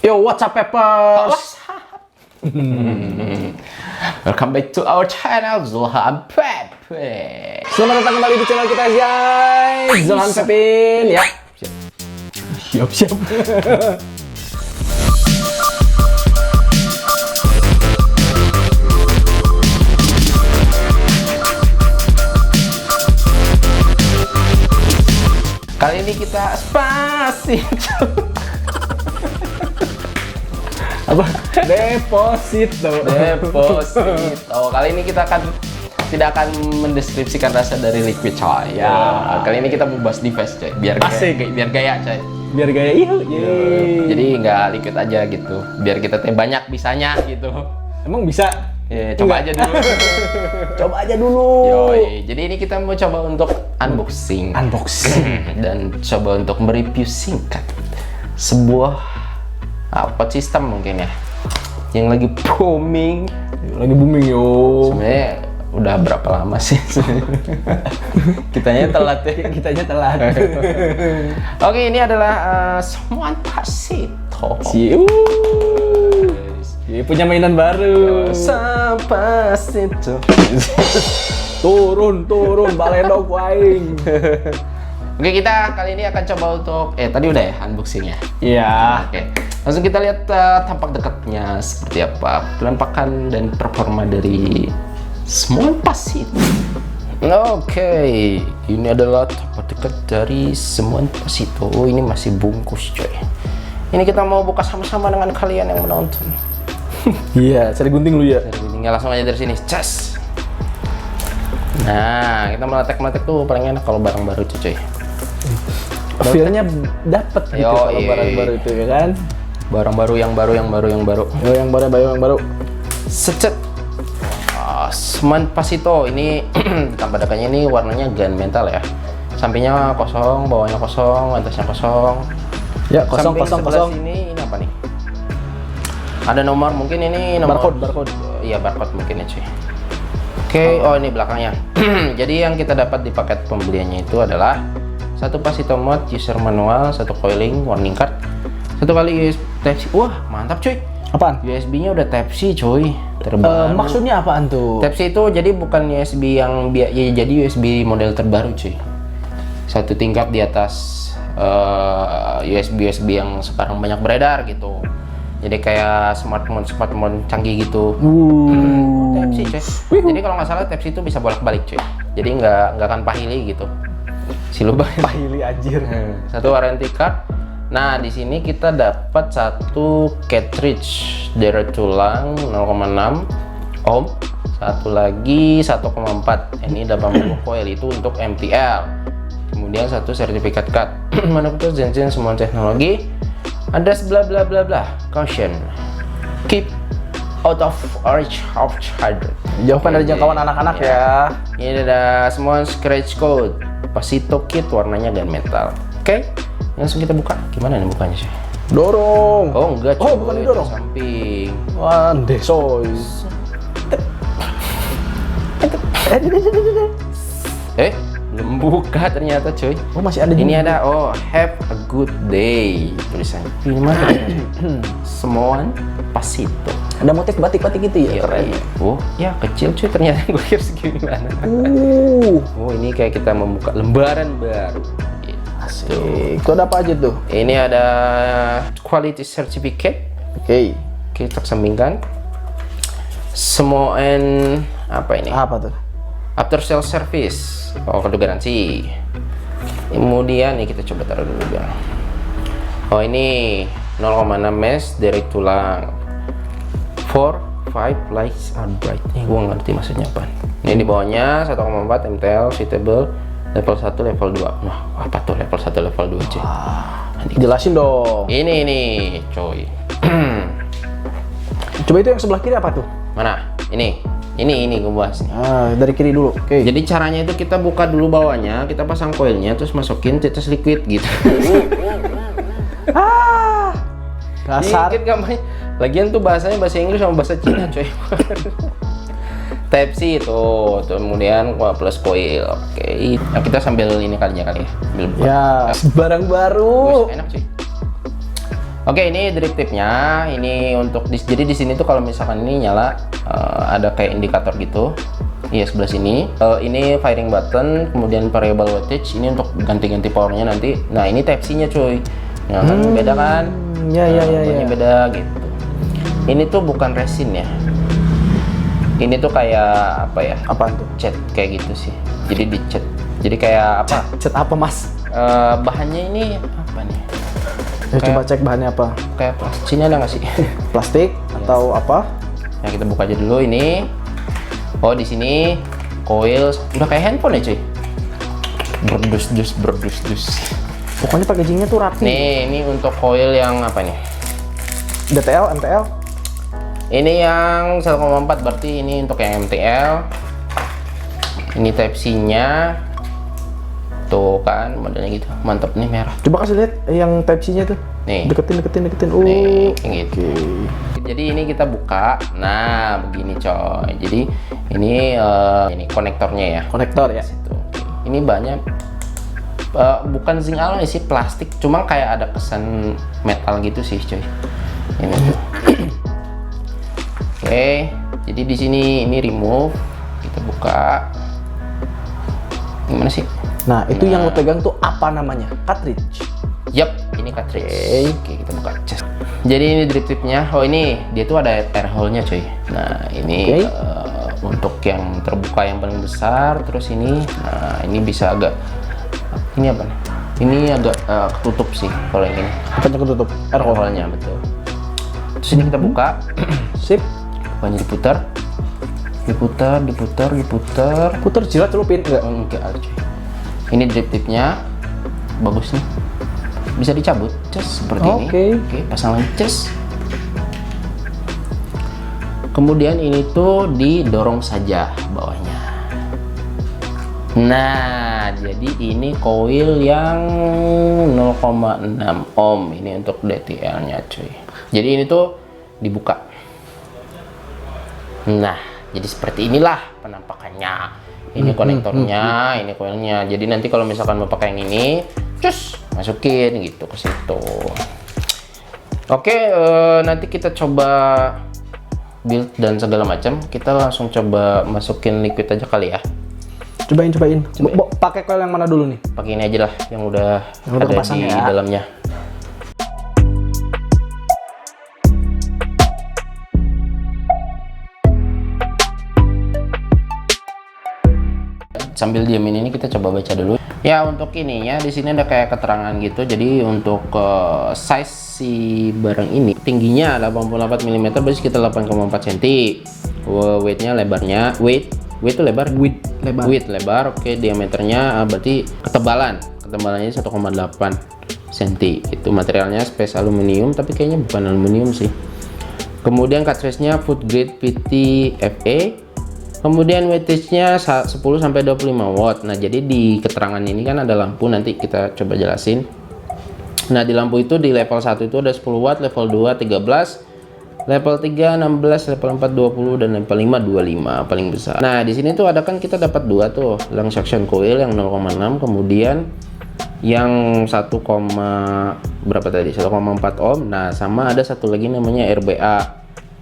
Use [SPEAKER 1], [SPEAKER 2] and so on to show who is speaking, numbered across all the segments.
[SPEAKER 1] Yo, what's up, Peppers?
[SPEAKER 2] Welcome back to our channel Zulhan Pepe.
[SPEAKER 1] Selamat datang kembali di channel kita, guys. Zulhan Pepin, ya. Siap.
[SPEAKER 2] Kali ini kita Spacito.
[SPEAKER 1] Apa? Deposito.
[SPEAKER 2] Kali ini kita tidak akan mendeskripsikan rasa dari liquid, coy.
[SPEAKER 1] Ya.
[SPEAKER 2] Kali ini kita mau bahas device, coy. Biar gaya, coy.
[SPEAKER 1] Biar gaya,
[SPEAKER 2] Jadi nggak liquid aja gitu. Biar kita banyak bisanya gitu.
[SPEAKER 1] Emang bisa?
[SPEAKER 2] Ya, coba aja dulu.
[SPEAKER 1] Coba aja dulu.
[SPEAKER 2] Yoi. Jadi ini kita mau coba untuk unboxing. Dan coba untuk mereview singkat sebuah sistem mungkin ya yang lagi booming.
[SPEAKER 1] Lagi booming, yo.
[SPEAKER 2] Sebenarnya udah berapa lama sih? Kitanya telat ya.
[SPEAKER 1] Kitanya telat.
[SPEAKER 2] Oke, ini adalah Spacito.
[SPEAKER 1] Punya mainan baru.
[SPEAKER 2] Spacito.
[SPEAKER 1] Turun, baledog waing.
[SPEAKER 2] Oke, kita kali ini akan coba untuk tadi udah ya unboxingnya.
[SPEAKER 1] Iya.
[SPEAKER 2] Oke, langsung kita lihat tampak dekatnya seperti apa penampakan dan performa dari Spacito. Oke, ini adalah tampak dekat dari Spacito. Oh, ini masih bungkus, coy. Ini kita mau buka sama-sama dengan kalian yang menonton.
[SPEAKER 1] Iya, cari gunting lu ya.
[SPEAKER 2] Tinggal langsung aja dari sini, cas. Nah, kita meletek tuh paling enak kalau barang baru, cuy.
[SPEAKER 1] Feelnya dapet gitu kalau barang baru itu, ya kan?
[SPEAKER 2] Barang baru yang baru.
[SPEAKER 1] Oh, yang baru.
[SPEAKER 2] Secet. Spacito ini tambah dekatnya ini warnanya gunmetal ya. Sampingnya kosong, bawahnya kosong, atasnya kosong.
[SPEAKER 1] Ya, kosong.
[SPEAKER 2] Ini apa nih? Ada nomor, mungkin ini nomor
[SPEAKER 1] barcode.
[SPEAKER 2] Iya, barcode mungkin ya, cuy. Oke, ini belakangnya. Jadi yang kita dapat di paket pembeliannya itu adalah satu Spacito mode user manual, satu coiling warning card, satu kali USB Type-C. Wah, mantap, cuy.
[SPEAKER 1] Apaan?
[SPEAKER 2] USB-nya udah Type-C, cuy. Terbaru.
[SPEAKER 1] Maksudnya apaan tuh?
[SPEAKER 2] Type-C itu jadi bukan USB yang jadi USB model terbaru, cuy. Satu tingkat di atas USB yang sekarang banyak beredar gitu. Jadi kayak smartphone canggih gitu. Type-C, cuy. Jadi kalau nggak salah Type-C itu bisa bolak-balik, cuy. Jadi nggak akan pahili gitu. Si lubang
[SPEAKER 1] pahili anjir.
[SPEAKER 2] Satu warranty card. Nah, di sini kita dapat satu cartridge deret tulang 0,6 ohm. Satu lagi 1,4. Ini 80 coil itu untuk MTL. Kemudian satu sertifikat card. Manufaktur Zensin semua teknologi. Ada bla bla bla bla. Caution. Keep out of reach of child.
[SPEAKER 1] Jauhkan dari jangkauan anak-anak ya.
[SPEAKER 2] Ini ada semua scratch code. Spacito kit warnanya gunmetal. Oke, langsung kita buka. Gimana nih bukanya sih?
[SPEAKER 1] Dorong.
[SPEAKER 2] Oh enggak,
[SPEAKER 1] Oh, bukan didorong.
[SPEAKER 2] Samping.
[SPEAKER 1] Wah, desoy.
[SPEAKER 2] Belum buka ternyata, cuy.
[SPEAKER 1] Oh, masih ada.
[SPEAKER 2] Ini ada have a good day tulisannya. Ini mana? Semua Spacito.
[SPEAKER 1] Ada motif batik-batik gitu ya?
[SPEAKER 2] Iya,
[SPEAKER 1] Keren.
[SPEAKER 2] Oh, ya kecil, cuy. Ternyata gue kira segini mana. Oh, ini kayak kita membuka lembaran baru.
[SPEAKER 1] Asik. Kode apa aja tuh?
[SPEAKER 2] Ini ada quality certificate.
[SPEAKER 1] Oke.
[SPEAKER 2] Kita kesampingkan. Semua apa ini?
[SPEAKER 1] Apa tuh?
[SPEAKER 2] After sales service. Kode garansi. Kemudian nih kita coba taruh dulu biar. Oh, ini 0,6 mesh dari tulang. 4, 5 lights are bright. Gua ngerti maksudnya apa. Ini di bawahnya 1,4 MTL suitable level 1 level 2. Nah, apa tuh level 1 level 2, cuy?
[SPEAKER 1] Jelasin dong.
[SPEAKER 2] Ini, coy.
[SPEAKER 1] Coba itu yang sebelah kiri apa tuh?
[SPEAKER 2] Mana? Ini gue bahas nih.
[SPEAKER 1] Dari kiri dulu. Oke.
[SPEAKER 2] Jadi caranya itu kita buka dulu bawahnya, kita pasang koilnya, terus masukin tetes liquid gitu.
[SPEAKER 1] Kasar.
[SPEAKER 2] Dikit gampang. Lagian tuh bahasanya bahasa Inggris sama bahasa Cina, coy. Type-C itu, kemudian plus coil. Oke. Nah, kita sambil ini kali ya. Sambil buka.
[SPEAKER 1] Ya, barang baru.
[SPEAKER 2] Wih, enak, cuy. Oke, ini drip tipnya. Ini untuk jadi di sini tuh kalau misalkan ini nyala ada kayak indikator gitu. Iya, sebelah sini. Ini firing button, kemudian variable wattage. Ini untuk ganti-ganti powernya nanti. Nah, ini Type C-nya cuy. Nah, kan beda kan?
[SPEAKER 1] Ya.
[SPEAKER 2] Beda gitu. Ini tuh bukan resin ya. Ini tuh kayak apa ya?
[SPEAKER 1] Apaan tuh?
[SPEAKER 2] Cat kayak gitu sih. Jadi dicat. Jadi kayak apa?
[SPEAKER 1] Cat apa, Mas?
[SPEAKER 2] Bahannya ini apa nih?
[SPEAKER 1] Coba cek bahannya apa.
[SPEAKER 2] Kayak plastiknya ada nggak sih?
[SPEAKER 1] Plastik atau apa?
[SPEAKER 2] Nah, kita buka aja dulu ini. Oh, di sini coil udah kayak handphone ya, cuy. Berdus-dus.
[SPEAKER 1] Pokoknya packagingnya tuh rapi.
[SPEAKER 2] Nih, ini untuk coil yang apa nih?
[SPEAKER 1] DTL, MTL.
[SPEAKER 2] Ini yang 1,4, berarti ini untuk yang MTL. Ini Type C-nya. Tuh kan modelnya gitu. Mantap nih, merah.
[SPEAKER 1] Coba kasih lihat yang Type C-nya tuh.
[SPEAKER 2] Nih.
[SPEAKER 1] Deketin.
[SPEAKER 2] Nih, kayak gitu. Jadi ini kita buka. Nah, begini coy. Jadi ini konektornya ya.
[SPEAKER 1] Konektor ya.
[SPEAKER 2] Situ. Ini banyak bukan zinc alloy sih, plastik. Cuma kayak ada kesan metal gitu sih, coy. Ini tuh. Oke. Jadi di sini ini remove. Kita buka. Gimana sih?
[SPEAKER 1] Nah, itu yang lo pegang tuh apa namanya? Cartridge.
[SPEAKER 2] Yap, ini cartridge. Oke, kita buka cas. Jadi ini drip tipnya. Oh, ini dia tuh ada air hole-nya, coy. Nah, ini untuk yang terbuka yang paling besar. Terus ini, nah ini bisa agak ini apa nih? Ini agak ketutup sih kalau yang ini.
[SPEAKER 1] Apanya ketutup?
[SPEAKER 2] Air hole-nya, betul. Terus ini kita buka.
[SPEAKER 1] Sip.
[SPEAKER 2] Bukanya diputar.
[SPEAKER 1] Putar jilat celupin enggak?
[SPEAKER 2] Enggak ada, coy. Ini drip tipnya bagus nih, bisa dicabut cas seperti ini. Oke, pasang lagi cas. Kemudian ini tuh didorong saja bawahnya. Nah, jadi ini coil yang 0,6 ohm. Ini untuk DTL nya cuy. Jadi ini tuh dibuka. Nah, jadi seperti inilah penampakannya. Ini konektornya, ini coilnya. Jadi nanti kalau misalkan mau pakai yang ini, cus masukin gitu ke situ. Oke, nanti kita coba build dan segala macam. Kita langsung coba masukin liquid aja kali ya.
[SPEAKER 1] Cobain. Pakai coil yang mana dulu nih?
[SPEAKER 2] Pakai ini aja lah, yang udah ada di
[SPEAKER 1] ya.
[SPEAKER 2] dalamnya. Sambil diamin ini kita coba baca dulu. Ya, untuk ininya di sini ada kayak keterangan gitu. Jadi untuk size si barang ini tingginya 88 mm berarti sekitar 8,4 cm. Weightnya lebarnya weight itu lebar. Width lebar. Oke, diameternya berarti ketebalannya 1,8 cm. Itu materialnya space aluminium, tapi kayaknya bukan aluminium sih. Kemudian cartridge-nya food grade PTFE. Kemudian wattage-nya 10 sampai 25 watt. Nah, jadi di keterangan ini kan ada lampu, nanti kita coba jelasin. Nah, di lampu itu di level 1 itu ada 10 watt, level 2 13, level 3 16, level 4 20 dan level 5 25 paling besar. Nah, di sini tuh ada kan kita dapat dua tuh, long suction coil yang 0,6, kemudian yang 1, berapa tadi? 1,4 ohm. Nah, sama ada satu lagi namanya RBA.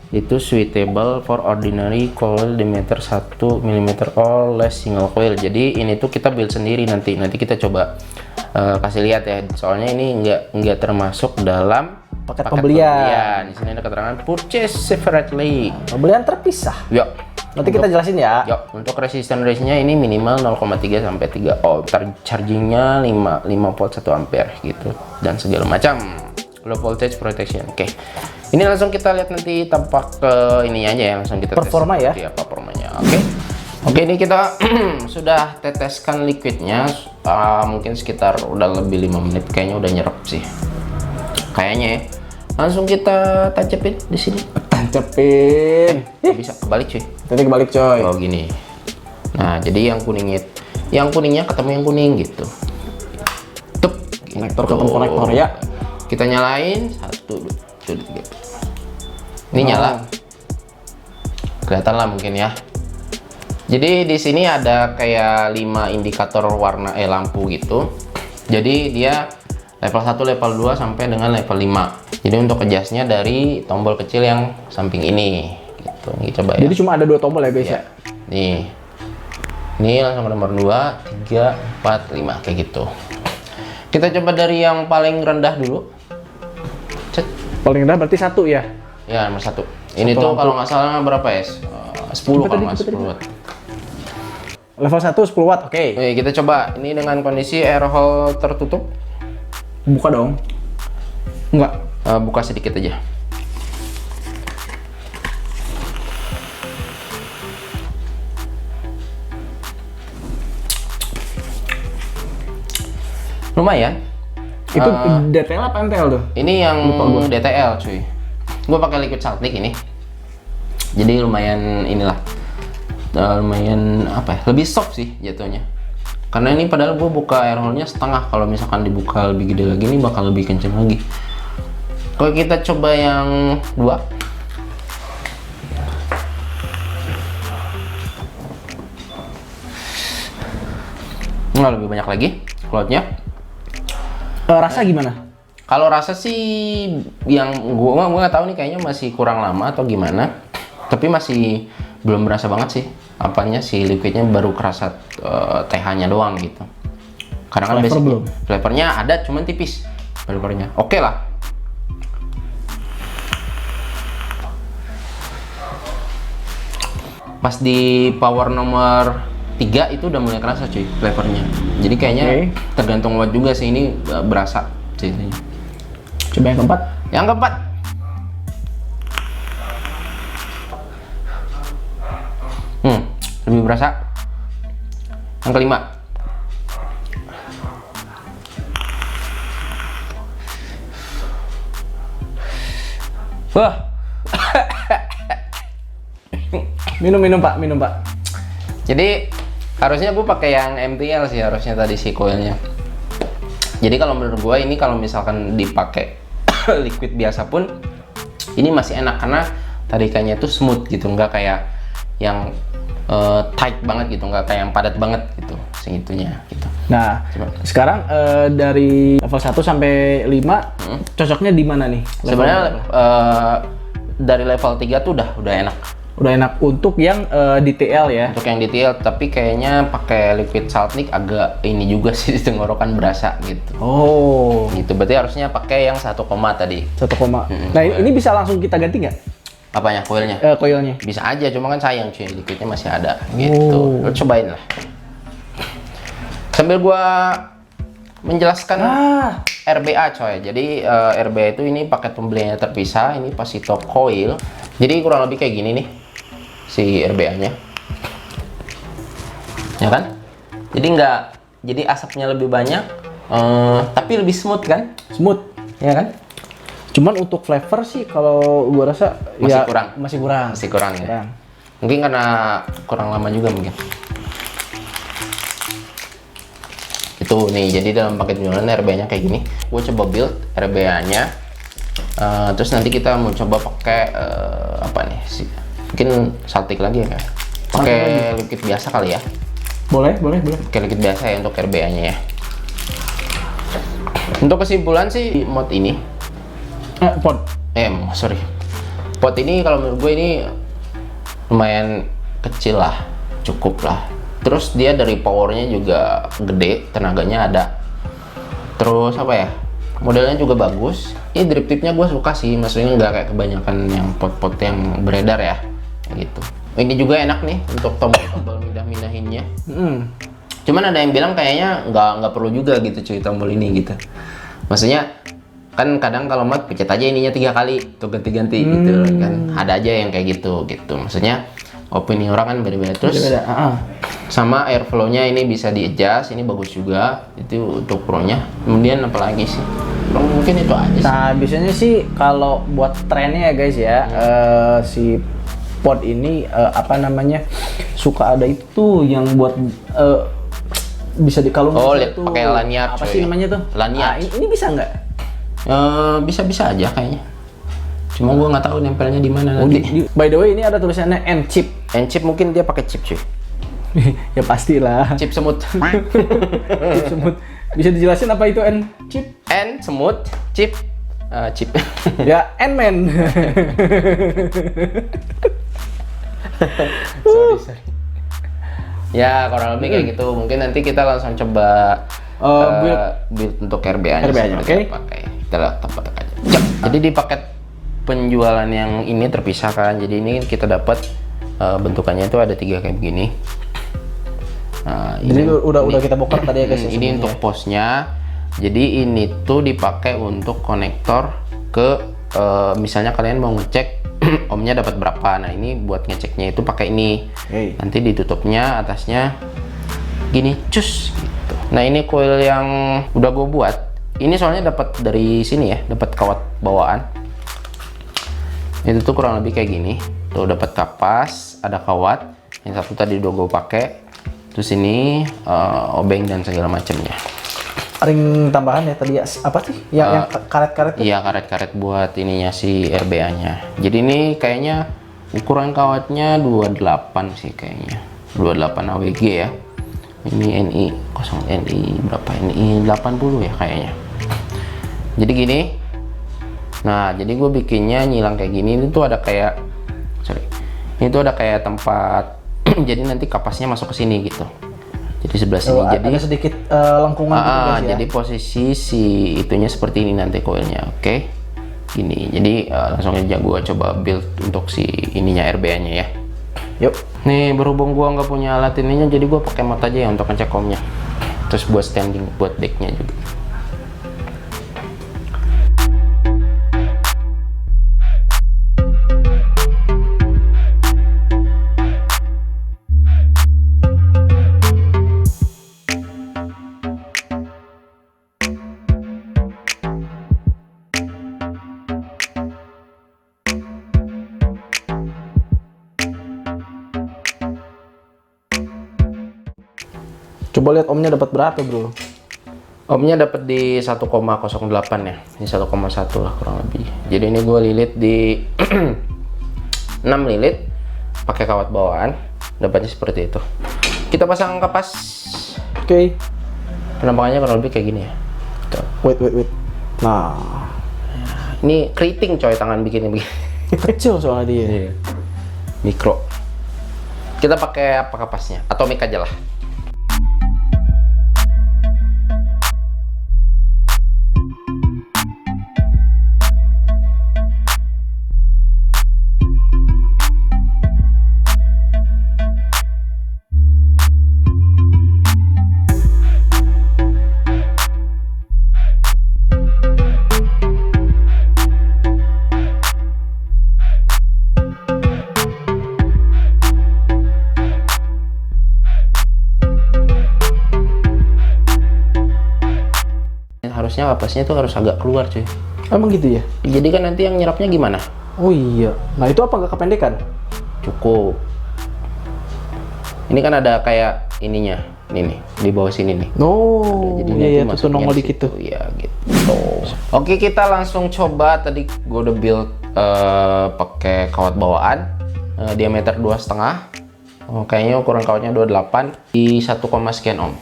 [SPEAKER 2] Itu suitable for ordinary coil diameter 1 mm or less single coil. Jadi ini tuh kita build sendiri nanti kita coba kasih lihat ya. Soalnya ini enggak termasuk dalam
[SPEAKER 1] paket pembelian.
[SPEAKER 2] Di sini ada keterangan purchase separately.
[SPEAKER 1] Pembelian terpisah.
[SPEAKER 2] Yuk.
[SPEAKER 1] Nanti kita jelasin ya.
[SPEAKER 2] Yuk, untuk resistance range-nya ini minimal 0,3 sampai 3 ohm. Charging-nya 5 volt 1 ampere gitu dan segala macam. Low voltage protection. Oke. Ini langsung kita lihat nanti tampak ke ininya aja ya, langsung kita
[SPEAKER 1] performa
[SPEAKER 2] tes
[SPEAKER 1] ya.
[SPEAKER 2] Performanya. Oke, ini kita sudah teteskan liquidnya mungkin sekitar udah lebih 5 menit, kayaknya udah nyerap sih. Kayaknya ya. Langsung kita tancapin di sini.
[SPEAKER 1] Tancapin.
[SPEAKER 2] Bisa kebalik cuy.
[SPEAKER 1] Nanti kebalik coy.
[SPEAKER 2] Oh gini. Nah, jadi yang kuningnya ketemu yang kuning gitu. Tup,
[SPEAKER 1] Konektor ketemu konektor ya.
[SPEAKER 2] Kita nyalain 1 2 3. Ini nyala. Kelihatan lah mungkin ya. Jadi di sini ada kayak 5 indikator warna lampu gitu. Jadi dia level 1, level 2 sampai dengan level 5. Jadi untuk adjustnya dari tombol kecil yang samping ini gitu. Ini coba ya.
[SPEAKER 1] Jadi cuma ada 2 tombol ya guys ya.
[SPEAKER 2] Nih. Ini langsung ke nomor 2, 3, 4, 5 kayak gitu. Kita coba dari yang paling rendah dulu. Cet.
[SPEAKER 1] Paling rendah berarti 1 ya.
[SPEAKER 2] Ya, nomor 1. Ini tuh kalau nggak salah berapa ya? 10 kalau nggak 10 watt.
[SPEAKER 1] Level 1 10 watt. Oke.
[SPEAKER 2] Oke, kita coba. Ini dengan kondisi air hole tertutup.
[SPEAKER 1] Buka dong. Enggak.
[SPEAKER 2] Buka sedikit aja. Lumayan.
[SPEAKER 1] Itu DTL apa NTL tuh?
[SPEAKER 2] Ini yang DTL cuy. Gue pakai liquid saltnik ini. Jadi lumayan inilah. Lumayan apa ya? Lebih soft sih jatuhnya. Karena ini padahal gue buka air hole-nya setengah. Kalau misalkan dibuka lebih gede lagi ini bakal lebih kenceng lagi. Kalau kita coba yang 2. Nggak lebih banyak lagi cloudnya.
[SPEAKER 1] Rasa gimana?
[SPEAKER 2] Kalau rasa sih yang gua nggak tahu nih, kayaknya masih kurang lama atau gimana. Tapi masih belum berasa banget sih. Apanya si liquidnya baru kerasa TH-nya doang gitu. Karena kan
[SPEAKER 1] Flavor belum.
[SPEAKER 2] flavornya ada cuman tipis flavornya. Oke lah. Pas di power nomor 3 itu udah mulai kerasa cuy flavornya. Jadi kayaknya tergantung watt juga sih, ini berasa sih.
[SPEAKER 1] Coba yang keempat.
[SPEAKER 2] Yang keempat. Lebih berasa. Yang kelima.
[SPEAKER 1] Wah. Minum Pak, minum Pak.
[SPEAKER 2] Jadi harusnya gue pakai yang MTL sih harusnya tadi si coilnya. Jadi kalau menurut gue ini kalau misalkan dipakai liquid biasa pun ini masih enak karena tarikannya itu smooth gitu, nggak kayak yang tight banget gitu, nggak kayak yang padat banget gitu segitunya gitu.
[SPEAKER 1] Nah, sekarang dari level 1 sampai 5 cocoknya di mana nih?
[SPEAKER 2] Sebenarnya dari level 3 tuh udah enak.
[SPEAKER 1] Udah enak untuk yang DTL ya.
[SPEAKER 2] Untuk yang detail, tapi kayaknya pakai liquid saltnik agak ini juga sih di tenggorokan berasa gitu.
[SPEAKER 1] Oh,
[SPEAKER 2] Gitu, berarti harusnya pakai yang 1 koma tadi.
[SPEAKER 1] 1 koma. Nah, ini bisa langsung kita ganti nggak?
[SPEAKER 2] Apanya? Coilnya?
[SPEAKER 1] Coilnya.
[SPEAKER 2] Bisa aja, cuma kan sayang cuy, liquidnya masih ada gitu. Lo cobain lah. Sambil gua menjelaskan RBA coy. Jadi RBA itu ini paket pembeliannya terpisah, ini Pasito coil. Jadi kurang lebih kayak gini nih si RBA-nya. Ya kan? Jadi asapnya lebih banyak, tapi lebih smooth kan?
[SPEAKER 1] Smooth.
[SPEAKER 2] Ya kan?
[SPEAKER 1] Cuman untuk flavor sih kalau gua rasa
[SPEAKER 2] Masih
[SPEAKER 1] ya,
[SPEAKER 2] kurang.
[SPEAKER 1] Masih kurang
[SPEAKER 2] ya.
[SPEAKER 1] Kurang.
[SPEAKER 2] Mungkin karena kurang lama juga mungkin. Itu nih, jadi dalam paket jualan RBA-nya kayak gini. Gue coba build RBA-nya. Terus nanti kita mau coba pakai apa nih sih? Mungkin saltik lagi ya, pakai liquid biasa kali ya.
[SPEAKER 1] Boleh.
[SPEAKER 2] Pakai liquid biasa ya untuk RBA-nya ya. Untuk kesimpulan sih mod ini
[SPEAKER 1] Pot.
[SPEAKER 2] pot ini kalau menurut gue ini lumayan kecil lah, cukup lah. Terus dia dari powernya juga gede, tenaganya ada. Terus apa ya, modelnya juga bagus. Ini drip tipnya gue suka sih, maksudnya nggak kayak kebanyakan yang pot-pot yang beredar ya, kayak gitu. Ini juga enak nih untuk tombol mindah-mindahinnya. Cuman ada yang bilang kayaknya nggak perlu juga gitu cuy tombol ini gitu. Maksudnya kan kadang kalau mod pencet aja ininya 3 kali tuh ganti-ganti gitu kan. Ada aja yang kayak gitu. Maksudnya opini orang kan beda-beda. Terus sama airflow-nya ini bisa di-adjust, ini bagus juga. Itu untuk pro-nya. Kemudian apalagi sih? Mungkin itu aja sih.
[SPEAKER 1] Nah, biasanya sih kalau buat trennya ya guys ya, si pod ini apa namanya suka ada itu yang buat bisa dikalungin.
[SPEAKER 2] Pakai lanyard.
[SPEAKER 1] Apa sih namanya tuh?
[SPEAKER 2] Lanyard.
[SPEAKER 1] Ini bisa nggak?
[SPEAKER 2] Bisa aja kayaknya. Cuma gua nggak tahu nempelnya di mana nanti.
[SPEAKER 1] By the way, ini ada tulisannya N-chip.
[SPEAKER 2] N-chip mungkin dia pakai chip cuy.
[SPEAKER 1] Ya pastilah.
[SPEAKER 2] Chip semut.
[SPEAKER 1] Chip semut. Bisa dijelasin apa itu N-chip?
[SPEAKER 2] N semut, chip chip.
[SPEAKER 1] Ya, Ant-Man.
[SPEAKER 2] Sorry. Ya kurang lebih kayak gitu. Mungkin nanti kita langsung coba build untuk RBA-nya.
[SPEAKER 1] RBA-nya, oke.
[SPEAKER 2] Kita lihat tempat aja. Jadi di paket penjualan yang ini terpisah kan. Jadi ini kita dapat bentukannya itu ada 3 kayak begini. Nah,
[SPEAKER 1] Jadi udah kita bongkar tadi ya guys. Ya,
[SPEAKER 2] ini untuk posnya. Jadi ini tuh dipakai untuk konektor ke misalnya kalian mau ngecek ohmnya dapat berapa. Nah ini buat ngeceknya itu pakai ini. Nanti ditutupnya atasnya gini, cus gitu. Nah ini coil yang udah gue buat. Ini soalnya dapat dari sini ya, dapat kawat bawaan. Itu tuh kurang lebih kayak gini. Tuh dapat kapas, ada kawat. Yang satu tadi udah gue pakai. Terus ini obeng dan segala macamnya.
[SPEAKER 1] Ring tambahan ya tadi ya, apa sih? Yang karet-karet tuh?
[SPEAKER 2] Iya, karet-karet buat ininya si RBA-nya. Jadi ini kayaknya ukuran kawatnya 28 sih kayaknya. 28 AWG ya. Ini NI 0 NI berapa? NI 80 ya kayaknya. Jadi gini. Nah, jadi gue bikinnya nyilang kayak gini. Ini tuh ada kayak ini tuh ada kayak tempat jadi nanti kapasnya masuk ke sini gitu. Jadi sebelah sini. Jadi
[SPEAKER 1] ada sedikit lengkungan gitu guys ya.
[SPEAKER 2] Jadi posisi si itunya seperti ini nanti coilnya. Oke. Gini. Jadi langsung aja gua coba build untuk si ininya RBA-nya ya.
[SPEAKER 1] Yuk.
[SPEAKER 2] Nih berhubung gua nggak punya alat ininya, jadi gua pakai mod aja ya untuk ngecek ohmnya. Terus buat standing buat decknya juga.
[SPEAKER 1] Coba lihat ohmnya dapat berapa, bro?
[SPEAKER 2] Ohmnya dapat di 1,08 ya. Ini 1,1 lah kurang lebih. Jadi ini gue lilit di 6 lilit pakai kawat bawaan. Dapatnya seperti itu. Kita pasang kapas.
[SPEAKER 1] Oke.
[SPEAKER 2] Penampakannya kurang lebih kayak gini ya. Tuh.
[SPEAKER 1] Wait. Nah,
[SPEAKER 2] ini keriting coy tangan bikinnya begini.
[SPEAKER 1] kecil soalnya dia.
[SPEAKER 2] Mikro. Kita pakai apa kapasnya? Atomic aja lah. Harusnya kapasnya itu harus agak keluar cuy.
[SPEAKER 1] Emang gitu ya?
[SPEAKER 2] Jadi kan nanti yang nyerapnya gimana?
[SPEAKER 1] Oh iya. Nah itu apa nggak kependekan?
[SPEAKER 2] Cukup. Ini kan ada kayak ininya, ini nih di bawah sini nih.
[SPEAKER 1] Oh,
[SPEAKER 2] jadi
[SPEAKER 1] iya
[SPEAKER 2] nanti
[SPEAKER 1] tuh nongol
[SPEAKER 2] masuknya
[SPEAKER 1] dikit tuh.
[SPEAKER 2] Iya gitu. Oke, kita langsung coba. Tadi gue udah build pakai kawat bawaan diameter 2,5. Kayaknya ukuran kawatnya 28 di 1, sekian ohm.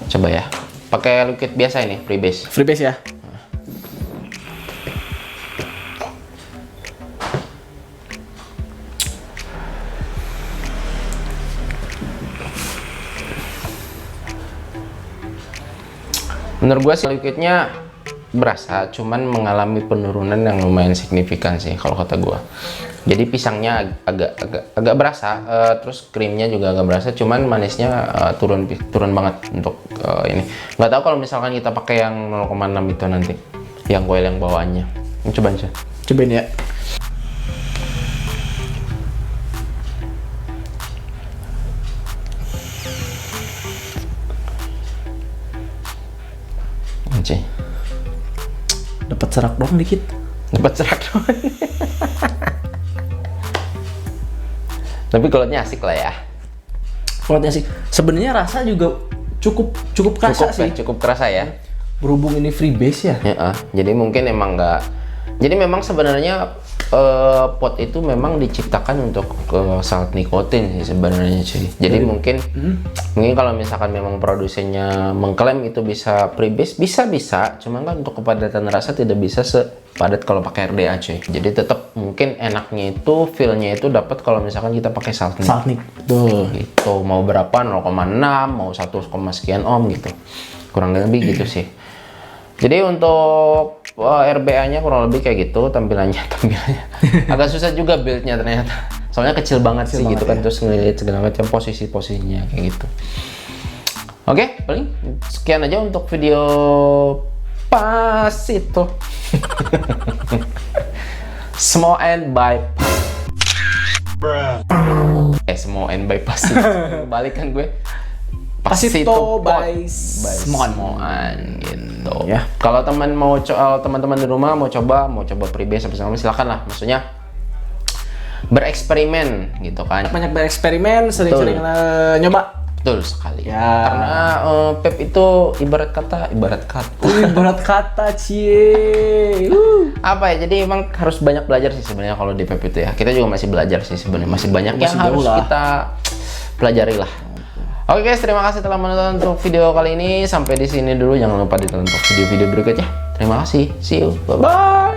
[SPEAKER 2] Coba ya. Pakai liquid biasa ini, freebase.
[SPEAKER 1] Freebase ya?
[SPEAKER 2] Menurut gue sih liquidnya berasa, cuman mengalami penurunan yang lumayan signifikan sih kalau kata gue. Jadi pisangnya agak berasa, terus krimnya juga agak berasa, cuman manisnya turun banget untuk ini. Nggak tahu kalau misalkan kita pakai yang 0,6 itu nanti, yang coil yang bawaannya. Ini cobain aja.
[SPEAKER 1] Cobain ya.
[SPEAKER 2] Oke.
[SPEAKER 1] Dapat serak dong dikit.
[SPEAKER 2] Dapat serak doang. Tapi kulitnya asik lah ya.
[SPEAKER 1] Kulitnya sih. Sebenarnya rasa juga cukup kerasa sih.
[SPEAKER 2] Cukup kerasa ya.
[SPEAKER 1] Berhubung ini freebase ya.
[SPEAKER 2] Ya, jadi mungkin emang nggak. Jadi memang sebenarnya pot itu memang diciptakan untuk salt nikotin sih sebenarnya cuy. Jadi mungkin kalau misalkan memang produsennya mengklaim itu bisa pre-base, bisa, cuman kan untuk kepadatan rasa tidak bisa sepadat kalau pakai RDA cuy. Jadi tetap mungkin enaknya itu feel-nya itu dapat kalau misalkan kita pakai salt nic.
[SPEAKER 1] Salt nic. Tuh.
[SPEAKER 2] Gitu, mau berapa 0,6, mau 1, sekian ohm gitu. Kurang lebih gitu sih. Jadi untuk RBA-nya kurang lebih kayak gitu tampilannya. Agak susah juga build-nya ternyata. Soalnya kecil banget sih gitu kan, terus ngelihat segala macam posisinya kayak gitu. Oke, paling sekian aja untuk video Pasito. Small and bypass. Small and bypass. Balik kan gue.
[SPEAKER 1] Pasito by
[SPEAKER 2] Smoan gitu.
[SPEAKER 1] Ya.
[SPEAKER 2] Kalau teman-teman di rumah mau coba freebase apa segala silakan lah. Maksudnya bereksperimen gitu kan.
[SPEAKER 1] Banyak bereksperimen, sering-sering nyoba.
[SPEAKER 2] Betul sekali.
[SPEAKER 1] Ya.
[SPEAKER 2] Karena Pep itu ibarat kata
[SPEAKER 1] cie.
[SPEAKER 2] apa ya? Jadi emang harus banyak belajar sih sebenarnya kalau di Pep itu ya. Kita juga masih belajar sih sebenarnya. Masih banyak yang harus kita pelajari lah. Oke guys, terima kasih telah menonton untuk video kali ini. Sampai di sini dulu. Jangan lupa ditonton untuk video-video berikutnya. Terima kasih. See you. Bye bye.